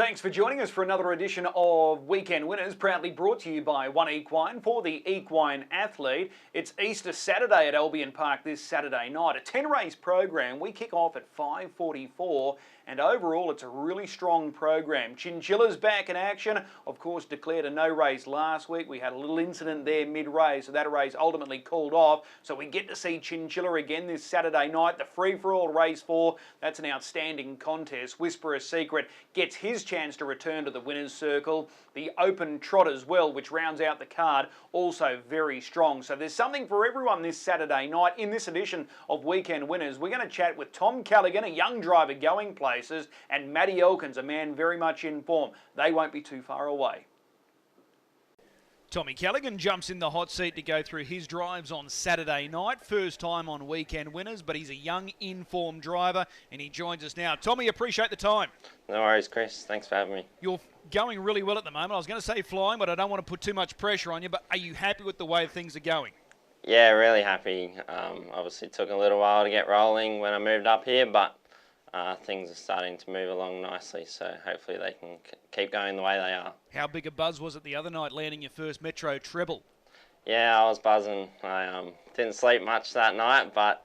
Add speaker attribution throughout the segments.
Speaker 1: Thanks for joining us for another edition of Weekend Winners, proudly brought to you by One Equine for the equine athlete. It's Easter Saturday at Albion Park this Saturday night. A 10-race program. We kick off at 5:44, and overall it's a really strong program. Chinchilla's back in action. Of course, declared a no race last week. We had a little incident there mid-race, so that race ultimately called off. So we get to see Chinchilla again this Saturday night. The free-for-all race 4, that's an outstanding contest. Whisperer's Secret gets his chance to return to the winner's circle. The Open Trot as well, which rounds out the card, also very strong. So there's something for everyone this Saturday night. In this edition of Weekend Winners, we're going to chat with Tom Callaghan, a young driver going places, and Matty Elkins, a man very much in form. They won't be too far away. Tommy Callaghan jumps in the hot seat to go through his drives on Saturday night. First time on Weekend Winners, but he's a young, informed driver, and he joins us now. Tommy, appreciate the time.
Speaker 2: No worries, Chris. Thanks for having me.
Speaker 1: You're going really well at the moment. I was going to say flying, but I don't want to put too much pressure on you. But are you happy with the way things are going?
Speaker 2: Yeah, really happy. Obviously, it took a little while to get rolling when I moved up here, but things are starting to move along nicely, so hopefully they can keep going the way they are.
Speaker 1: How big a buzz was it the other night landing your first Metro treble?
Speaker 2: Yeah, I was buzzing. I didn't sleep much that night, but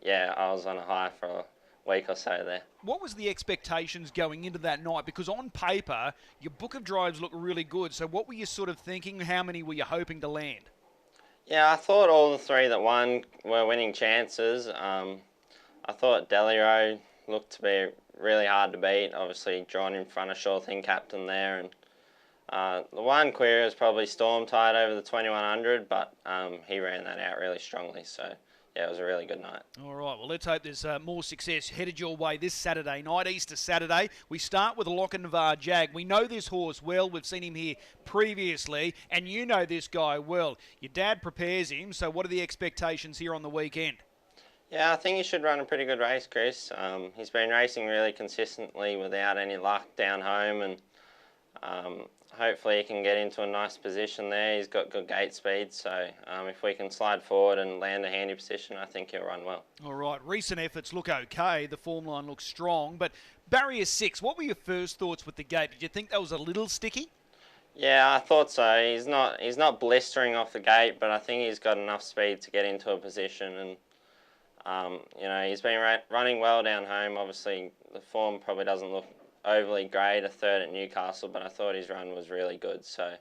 Speaker 2: yeah, I was on a high for a week or so there.
Speaker 1: What was the expectations going into that night? Because on paper, your book of drives looked really good, so what were you sort of thinking? How many were you hoping to land?
Speaker 2: Yeah, I thought all the three that won were winning chances. I thought Deliro looked to be really hard to beat. Obviously drawn in front of Sure Thing Captain there, and the one query was probably Storm Tide over the 2100, but he ran that out really strongly. So yeah, it was a really good night. All
Speaker 1: right, well, let's hope there's more success headed your way this Saturday night, Easter Saturday. We start with Lochinvar Jag. We know this horse well. We've seen him here previously, and you know this guy well. Your dad prepares him, so what are the expectations here on the weekend?
Speaker 2: Yeah, I think he should run a pretty good race, Chris. He's been racing really consistently without any luck down home, and hopefully he can get into a nice position there. He's got good gate speed, so if we can slide forward and land a handy position, I think he'll run well. All
Speaker 1: right, recent efforts look okay. The form line looks strong, but barrier 6, what were your first thoughts with the gate? Did you think that was a little sticky?
Speaker 2: Yeah, I thought so. He's not blistering off the gate, but I think he's got enough speed to get into a position, and you know, he's been running well down home. Obviously, the form probably doesn't look overly great, a third at Newcastle, but I thought his run was really good. So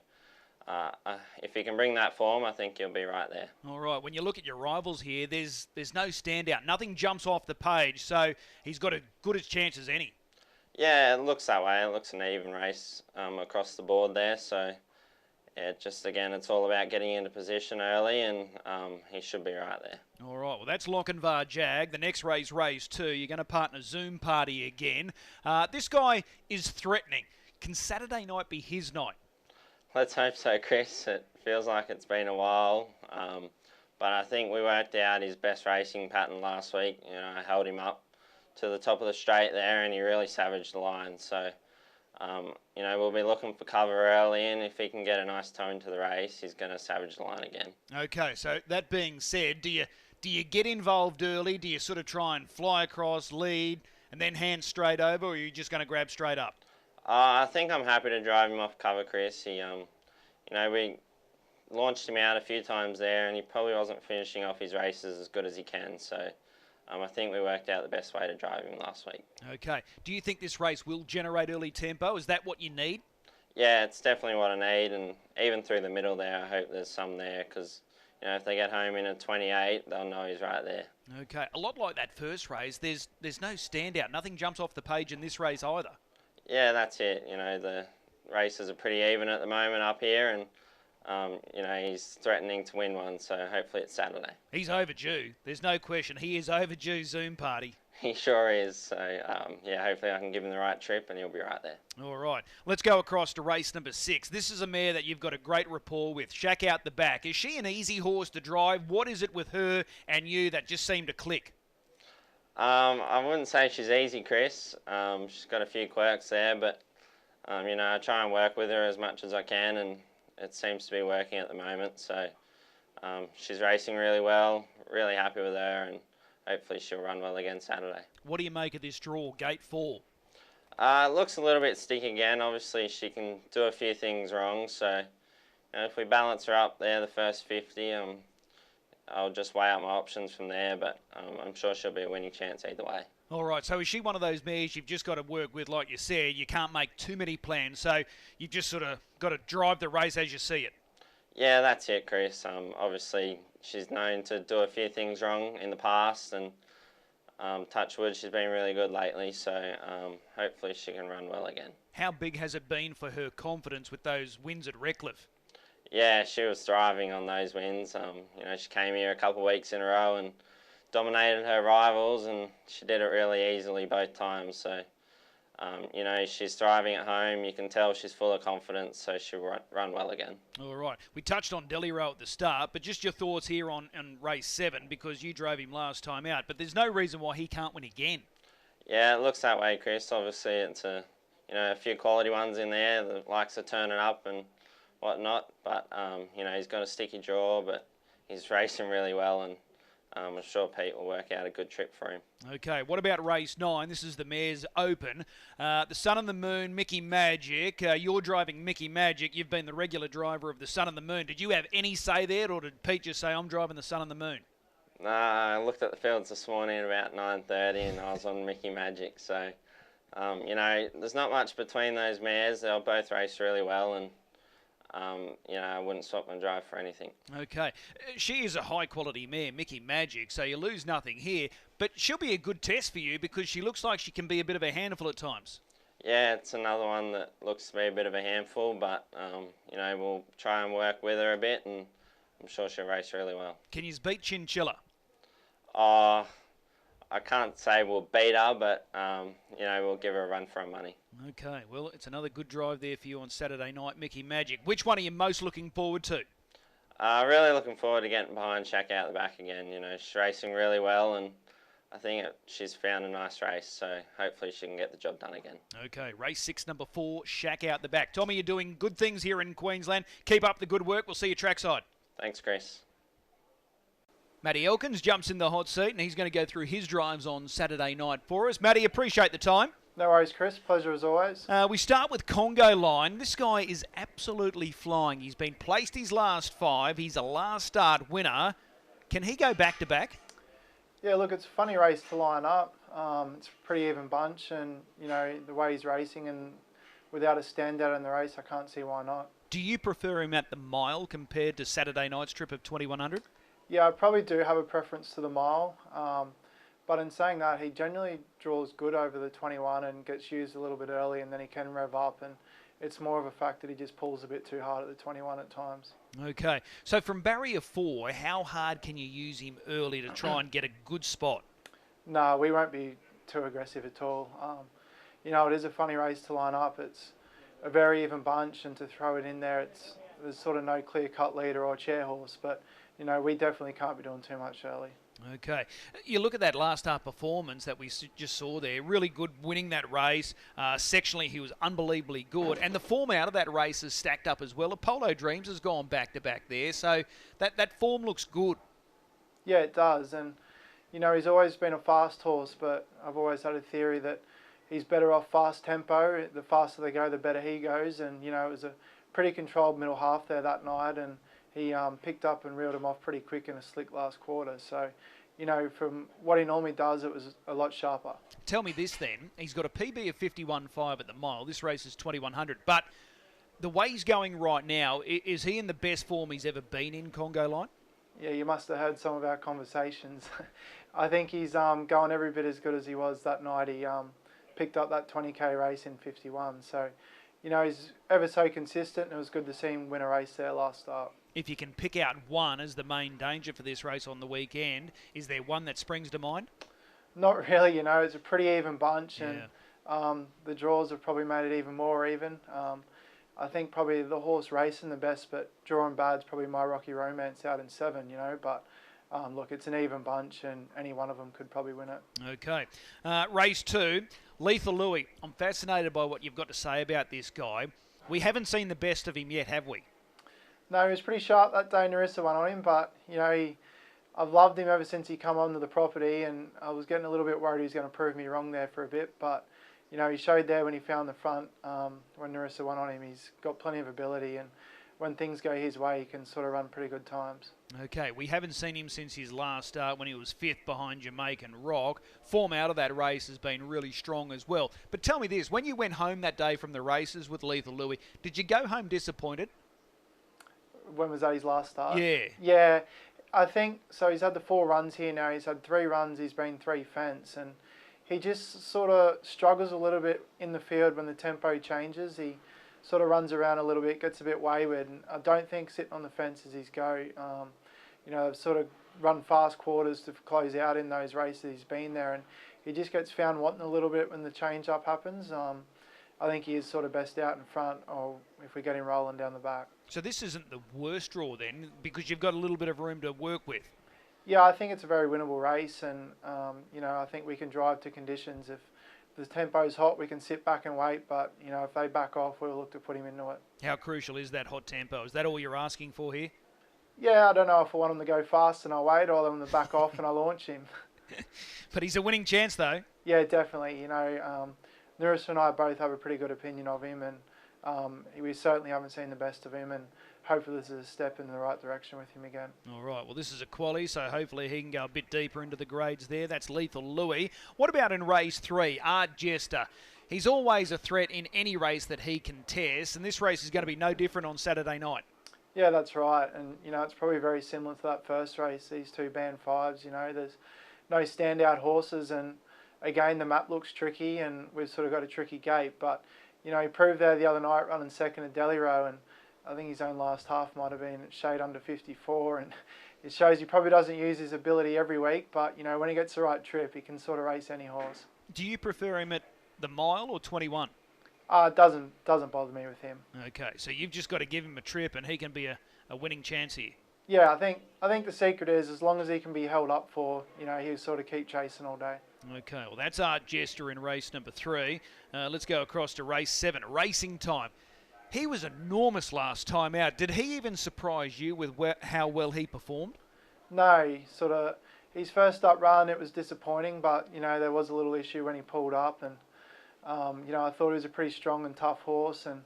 Speaker 2: if he can bring that form, I think he'll be right there. All
Speaker 1: right, when you look at your rivals here, there's no standout. Nothing jumps off the page, so he's got as good a chance as any.
Speaker 2: Yeah, it looks that way. It looks an even race across the board there. So yeah, just again, it's all about getting into position early, and he should be right there.
Speaker 1: All right, well, that's Lochinvar Jag. The next race, race 2, you're going to partner Zoom Party again. This guy is threatening. Can Saturday night be his night?
Speaker 2: Let's hope so, Chris. It feels like it's been a while, but I think we worked out his best racing pattern last week. You know, I held him up to the top of the straight there, and he really savaged the line. So you know, we'll be looking for cover early, and if he can get a nice tone to the race, he's going to savage the line again.
Speaker 1: Okay, so that being said, do you get involved early? Do you sort of try and fly across, lead, and then hand straight over, or are you just going to grab straight up?
Speaker 2: I think I'm happy to drive him off cover, Chris. He, you know, we launched him out a few times there, and he probably wasn't finishing off his races as good as he can, so I think we worked out the best way to drive him last week.
Speaker 1: Okay. Do you think this race will generate early tempo? Is that what you need?
Speaker 2: Yeah, it's definitely what I need, and even through the middle there, I hope there's some there, because you know, if they get home in a 28, they'll know he's right there.
Speaker 1: Okay. A lot like that first race, there's no standout. Nothing jumps off the page in this race either.
Speaker 2: Yeah, that's it. You know, the races are pretty even at the moment up here, and you know, he's threatening to win one, so hopefully it's Saturday.
Speaker 1: He's overdue. There's no question. He is overdue, Zoom Party.
Speaker 2: He sure is. So, yeah, hopefully I can give him the right trip and he'll be right there.
Speaker 1: All right. Let's go across to race number 6. This is a mare that you've got a great rapport with. Shack out the back. Is she an easy horse to drive? What is it with her and you that just seem to click?
Speaker 2: I wouldn't say she's easy, Chris. She's got a few quirks there, but, you know, I try and work with her as much as I can, and it seems to be working at the moment. So she's racing really well, really happy with her, and hopefully she'll run well again Saturday.
Speaker 1: What do you make of this draw, gate 4?
Speaker 2: Looks a little bit sticky again. Obviously, she can do a few things wrong. So, if we balance her up there, the first 50, I'll just weigh up my options from there. But I'm sure she'll be a winning chance either way.
Speaker 1: All right, so is she one of those mares you've just got to work with, like you said? You can't make too many plans, so you've just sort of got to drive the race as you see it.
Speaker 2: Yeah, that's it, Chris. Obviously, she's known to do a few things wrong in the past, and touch wood, she's been really good lately, so hopefully she can run well again.
Speaker 1: How big has it been for her confidence with those wins at Redcliffe?
Speaker 2: Yeah, she was thriving on those wins. She came here a couple of weeks in a row and dominated her rivals, and she did it really easily both times. So, she's thriving at home. You can tell she's full of confidence, so she'll run well again.
Speaker 1: All right. We touched on Delhi Row at the start, but just your thoughts here on race 7, because you drove him last time out, but there's no reason why he can't win again.
Speaker 2: Yeah, it looks that way, Chris. Obviously, it's a few quality ones in there that likes to turn it up and whatnot, but he's got a sticky draw, but he's racing really well, and I'm sure Pete will work out a good trip for him.
Speaker 1: Okay, what about race 9? This is the Mares Open. The Sun and the Moon, Mickey Magic. You're driving Mickey Magic. You've been the regular driver of the Sun and the Moon. Did you have any say there, or did Pete just say, I'm driving the Sun and the Moon?
Speaker 2: Nah, I looked at the fields this morning at about 9:30 and I was on Mickey Magic. So, there's not much between those mares. They'll both race really well, and I wouldn't swap and drive for anything.
Speaker 1: Okay. She is a high-quality mare, Mickey Magic, so you lose nothing here. But she'll be a good test for you because she looks like she can be a bit of a handful at times.
Speaker 2: Yeah, it's another one that looks to be a bit of a handful, but, we'll try and work with her a bit, and I'm sure she'll race really well.
Speaker 1: Can you beat Chinchilla?
Speaker 2: I can't say we'll beat her, but, we'll give her a run for her money.
Speaker 1: Okay, well, it's another good drive there for you on Saturday night, Mickey Magic. Which one are you most looking forward to?
Speaker 2: Really looking forward to getting behind Shack out the back again. She's racing really well, and I think she's found a nice race, so hopefully she can get the job done again.
Speaker 1: Okay, race 6, number 4, Shack out the back. Tommy, you're doing good things here in Queensland. Keep up the good work. We'll see you trackside.
Speaker 2: Thanks, Chris.
Speaker 1: Matty Elkins jumps in the hot seat, and he's going to go through his drives on Saturday night for us. Matty, appreciate the time.
Speaker 3: No worries, Chris. Pleasure as always.
Speaker 1: We start with Congo Line. This guy is absolutely flying. He's been placed his last 5. He's a last start winner. Can he go back-to-back?
Speaker 3: Yeah, look, it's a funny race to line up. It's a pretty even bunch, and, the way he's racing, and without a standout in the race, I can't see why not.
Speaker 1: Do you prefer him at the mile compared to Saturday night's trip of 2100?
Speaker 3: Yeah, I probably do have a preference to the mile. But in saying that, he generally draws good over the 21 and gets used a little bit early, and then he can rev up, and it's more of a fact that he just pulls a bit too hard at the 21 at times.
Speaker 1: Okay, so from barrier 4, how hard can you use him early to try and get a good spot? No,
Speaker 3: we won't be too aggressive at all. It is a funny race to line up. It's a very even bunch, and to throw it in there, there's sort of no clear-cut leader or chair horse, but we definitely can't be doing too much early.
Speaker 1: Okay. You look at that last start performance that we just saw there. Really good winning that race. Sectionally, he was unbelievably good. And the form out of that race is stacked up as well. Apollo Dreams has gone back-to-back there. So that form looks good.
Speaker 3: Yeah, it does. And, he's always been a fast horse, but I've always had a theory that he's better off fast tempo. The faster they go, the better he goes. And, it was a pretty controlled middle half there that night. And he picked up and reeled him off pretty quick in a slick last quarter. So, from what he normally does, it was a lot sharper.
Speaker 1: Tell me this then. He's got a PB of 51.5 at the mile. This race is 2100. But the way he's going right now, is he in the best form he's ever been in, Congo Line?
Speaker 3: Yeah, you must have heard some of our conversations. I think he's going every bit as good as he was that night. He picked up that 20k race in 51. So, he's ever so consistent, and it was good to see him win a race there last start.
Speaker 1: If you can pick out one as the main danger for this race on the weekend, is there one that springs to mind?
Speaker 3: Not really, it's a pretty even bunch, and the draws have probably made it even more even. I think probably the horse racing the best, but drawing bad's probably My Rocky Romance out in 7, but look, it's an even bunch, and any one of them could probably win it.
Speaker 1: Okay. Race 2, Lethal Louis. I'm fascinated by what you've got to say about this guy. We haven't seen the best of him yet, have we?
Speaker 3: No, he was pretty sharp that day. Narissa won on him, but, I've loved him ever since he come onto the property, and I was getting a little bit worried he was going to prove me wrong there for a bit, but, you know, he showed there when he found the front, when Narissa won on him, he's got plenty of ability, and when things go his way, he can sort of run pretty good times.
Speaker 1: Okay, we haven't seen him since his last start when he was 5th behind Jamaican Rock. Form out of that race has been really strong as well. But tell me this, when you went home that day from the races with Lethal Louis, did you go home disappointed?
Speaker 3: When was that, his last start?
Speaker 1: Yeah.
Speaker 3: Yeah, I think, so he's had the 4 runs here now, he's had 3 runs, he's been 3 fence, and he just sort of struggles a little bit in the field when the tempo changes. He sort of runs around a little bit, gets a bit wayward, and I don't think sitting on the fence is his go. You know, they've sort of run fast quarters to close out in those races he's been there, and he just gets found wanting a little bit when the change-up happens. I think he is sort of best out in front, or if we get him rolling down the back.
Speaker 1: So this isn't the worst draw then, because you've got a little bit of room to work with.
Speaker 3: Yeah, I think it's a very winnable race, and you know, I think we can drive to conditions. If the tempo's hot, we can sit back and wait, but you know, if they back off, we'll look to put him into it.
Speaker 1: How crucial is that hot tempo? Is that all you're asking for here?
Speaker 3: Yeah, I don't know if I want him to go fast and I wait, or I want him to back off and I launch him.
Speaker 1: But he's a winning chance though.
Speaker 3: Yeah, definitely. You know, Narissa and I both have a pretty good opinion of him, and we certainly haven't seen the best of him, and hopefully this is a step in the right direction with him again.
Speaker 1: All right, well, this is a quali, so hopefully he can go a bit deeper into the grades there. That's Lethal Louis. What about in race 3, Art Jester? He's always a threat in any race that he contests, and this race is going to be no different on Saturday night.
Speaker 3: Yeah, that's right, and you know, it's probably very similar to that first race, these 2 band 5s. You know, there's no standout horses, and again, the map looks tricky, and we've sort of got a tricky gate, but you know, he proved there the other night running second at Delhi Row, and I think his own last half might have been shade under 54, and it shows he probably doesn't use his ability every week, but you know, when he gets the right trip, he can sort of race any horse.
Speaker 1: Do you prefer him at the mile or 21?
Speaker 3: It doesn't bother me with him.
Speaker 1: Okay, so you've just got to give him a trip, and he can be a winning chance here.
Speaker 3: Yeah, I think the secret is as long as he can be held up for, you know, he'll sort of keep chasing all day.
Speaker 1: Okay, well, that's Art Jester in race number 3. Let's go across to race 7, Racing Time. He was enormous last time out. Did he even surprise you with how well he performed?
Speaker 3: No, his first up run, it was disappointing, but, you know, there was a little issue when he pulled up, and, you know, I thought he was a pretty strong and tough horse, and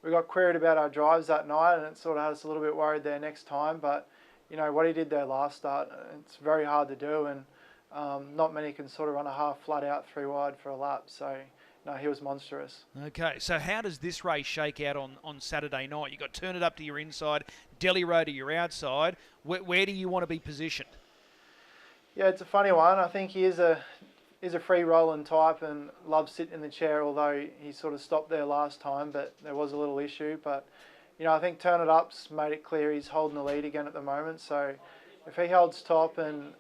Speaker 3: we got queried about our drives that night, and it sort of had us a little bit worried there next time, but, you know, what he did there last start, it's very hard to do, and not many can sort of run a half flat out 3 wide for a lap, so no, he was monstrous.
Speaker 1: Okay, so how does this race shake out on Saturday night? You've got Turn It Up to your inside, Delhi Row to your outside. Where do you want to be positioned?
Speaker 3: Yeah, it's a funny one. I think he is a free rolling type and loves sitting in the chair, although he sort of stopped there last time, but there was a little issue. But, you know, I think Turn It Up's made it clear he's holding the lead again at the moment, so if he holds top and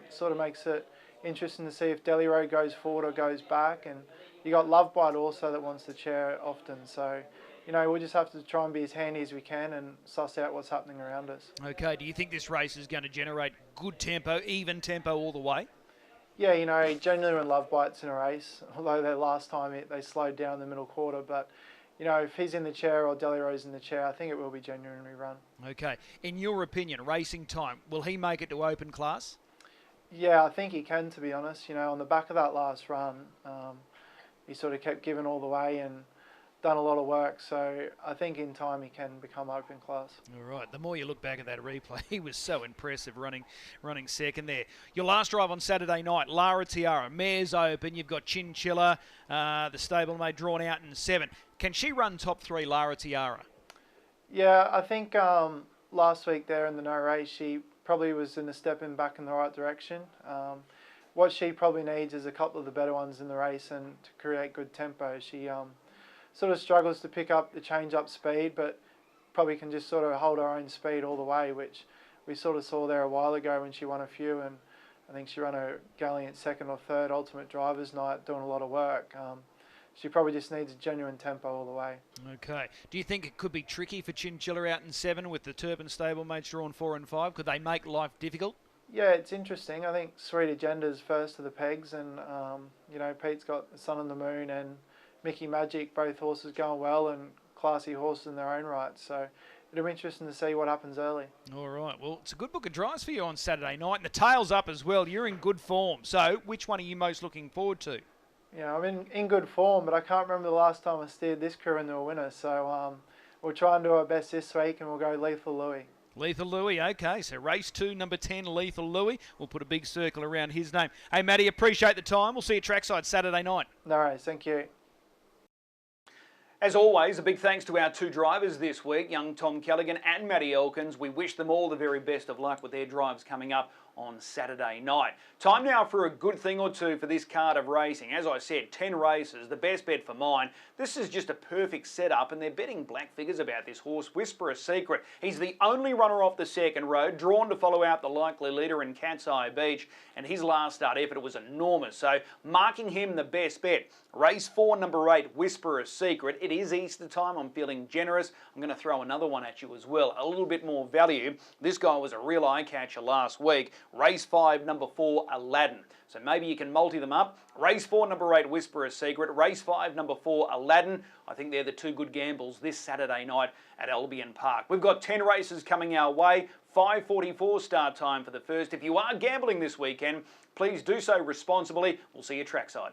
Speaker 3: sort of makes it interesting to see if Delhi Row goes forward or goes back, and you got Love Bite also that wants the chair often, so you know, we'll just have to try and be as handy as we can and suss out what's happening around us.
Speaker 1: Okay, do you think this race is going to generate good tempo, even tempo all the way?
Speaker 3: Yeah, you know, generally when Love Bite's in a race, although their last time they slowed down in the middle quarter, but you know, if he's in the chair or Delhi Row's in the chair, I think it will be genuinely run.
Speaker 1: Okay, in your opinion, Racing Time, will he make it to open class?
Speaker 3: Yeah, I think he can, to be honest. You know, on the back of that last run, he sort of kept giving all the way and done a lot of work, so I think in time he can become open class.
Speaker 1: All right, the more you look back at that replay, he was so impressive running second there. Your last drive on Saturday night, Lara Tiara, mare's open, you've got Chinchilla, the stablemate drawn out in 7. Can she run top 3, Lara Tiara?
Speaker 3: Yeah, I think last week there in the no race, she probably was in a step in back in the right direction. What she probably needs is a couple of the better ones in the race and to create good tempo. She sort of struggles to pick up the change-up speed, but probably can just sort of hold her own speed all the way, which we sort of saw there a while ago when she won a few, and I think she ran a gallant second or third Ultimate Drivers Night doing a lot of work. She probably just needs a genuine tempo all the way. Okay.
Speaker 1: Do you think it could be tricky for Chinchilla out in 7 with the Turpin stablemates drawn 4 and 5? Could they make life difficult?
Speaker 3: Yeah, it's interesting. I think Sweet Agenda's first to the pegs, and you know, Pete's got the Sun and the Moon and Mickey Magic, both horses going well and classy horses in their own right. So it'll be interesting to see what happens early. All
Speaker 1: right. Well, it's a good book of drives for you on Saturday night, and the tail's up as well. You're in good form. So which one are you most looking forward to?
Speaker 3: You know, I'm in good form, but I can't remember the last time I steered this crew into a winner. So we'll try and do our best this week, and we'll go Lethal Louis.
Speaker 4: Lethal Louis, okay, so race 2, number 10, Lethal Louis. We'll put a big circle around his name. Hey, Matty, appreciate the time. We'll see you trackside Saturday night.
Speaker 3: No worries, thank you.
Speaker 1: As always, a big thanks to our 2 drivers this week, young Tom Callaghan and Matty Elkins. We wish them all the very best of luck with their drives coming up on Saturday night. Time now for a good thing or two for this card of racing. As I said, 10 races, the best bet for mine. This is just a perfect setup, and they're betting black figures about this horse, Whisper a Secret. He's the only runner off the second road, drawn to follow out the likely leader in Cat's Eye Beach, and his last start effort was enormous, so marking him the best bet. Race 4, number 8, Whisper a Secret. It is Easter time. I'm feeling generous. I'm going to throw another one at you as well. A little bit more value. This guy was a real eye-catcher last week. Race 5, number 4, Aladdin. So maybe you can multi them up. Race 4, number 8, Whisper a Secret. Race 5, number 4, Aladdin. I think they're the 2 good gambles this Saturday night at Albion Park. We've got 10 races coming our way. 5:44 start time for the first. If you are gambling this weekend, please do so responsibly. We'll see you trackside.